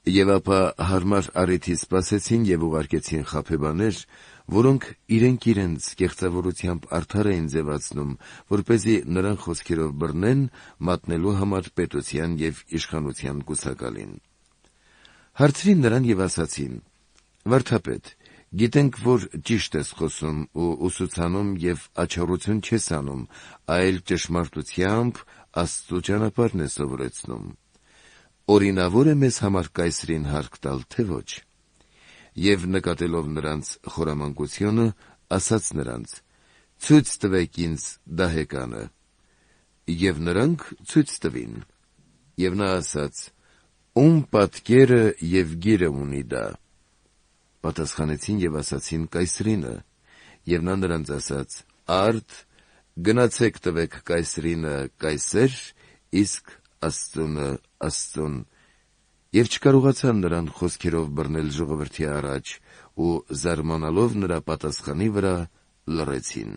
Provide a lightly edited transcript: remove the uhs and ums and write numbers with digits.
Եվ ապա հարմար առիթի սպասեցին եւ ուղարկեցին խաբեբաներ, որոնք իրենց կեղծավորությամբ արդար էին ձևացնում, որպեսզի նրան խոսքերով բռնեն, մատնելու համար պետության եւ իշխանության կուսակալին։ Հարցրին նրան եւ ասացին. «Վարդապետ, գիտենք, որ ճիշտ ես խոսում ու ուսուցանում եւ աչառություն չես անում, այլ ճշմարտությամբ Աստծո ճանապարհն ես սովորեցնում։ Օրինավոր է մեզ համար կայսրին հարկ տալ, թե ոչ»։ Եվ նկատելով նրանց խորամանկությունը, ասաց նրանց. «Ցույց տվեք ինձ դահեկանը»։ Եվ նրանք ցույց տվին։ Եվ նա ասաց. «Ում պատկերը եւ գիրը ունի դա»։ Պատասխանեցին եւ ասացին. «Կայսրինը»։ Եվ նա նրանց ասաց. «Արդ, գնացեք տվեք կայսրինը կայսեր, իսկ Աստծունը Աստծուն»։ Եվ չկարողացան նրան խոսքերով բռնել ժողովրդի առաջ ու զարմանալով նրա պատասխանի վրա լռեցին։